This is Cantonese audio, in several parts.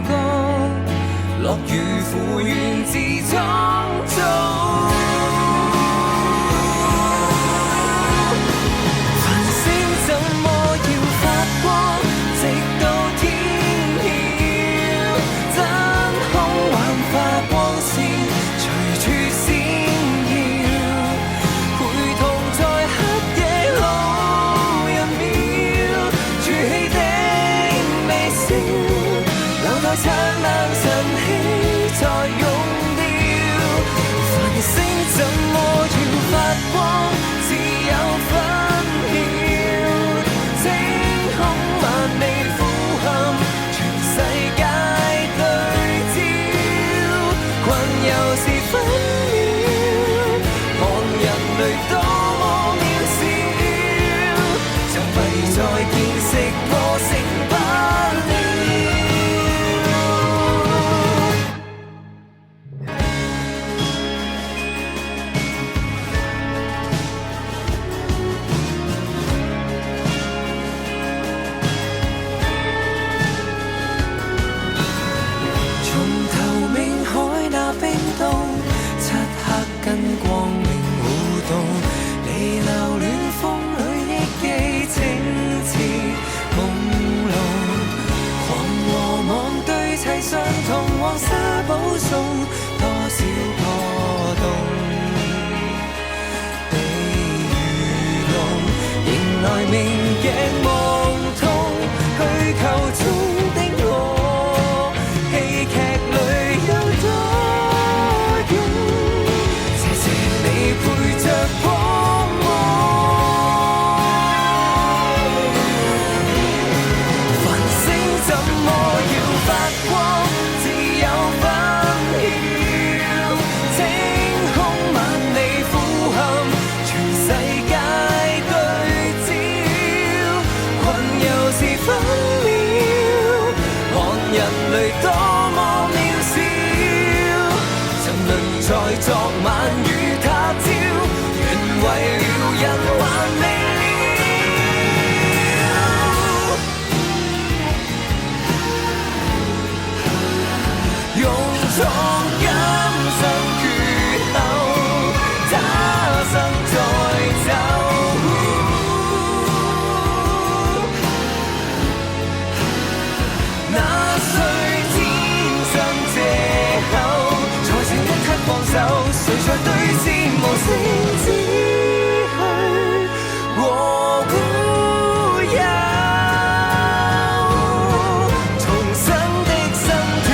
歌，樂與苦源自創造。繁星怎麼要發光，直到天曉，真空幻化光線隨處閃耀，陪同在黑夜路人秒，儲起的微笑，留待燦爛晨曦再用掉。繁星怎麼要發光，自有分曉，星空萬里俯瞰，全世界對焦，困又是分秒，看人類多麼渺小，就弊在見識過成不了。從透明海那冰凍，漆黑跟光明互動，離流亂風裏憶記情詞朦朧，狂和妄對齊相同，黃沙保送多少破洞，被愚弄迎來明鏡夢痛，虛構中的我，戲劇裏有多勇，謝謝你陪着幫我。繁星怎麼要發光，自有分曉，星空萬里俯瞰，全世界對焦，困又是分秒，看人類多麼渺小，沉淪在昨晚與他朝，原為了人還未了，用創今生缺口，他生再走。那需天生借口，才剩一刻放手，誰在對峙無聲之去和烏有，重生的心跳，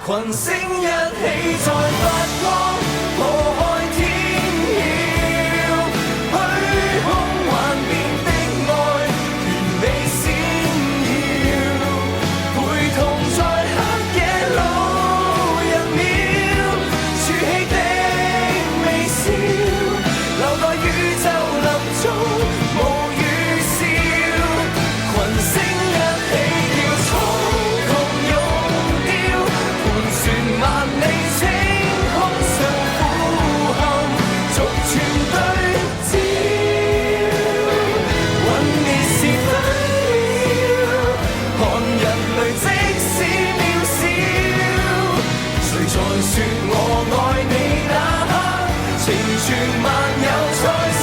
群星一起再發光，破開天曉，虛空幻變的愛，完美閃耀，陪同在黑夜路人秒，儲起的微笑，留待宇宙臨終無預兆，群星一起要蒼穹熔掉，盤旋萬里星空上俯瞰，逐寸對焦，幻滅是分秒，看人類即使渺小，誰在說我愛你那刻，情傳萬有才是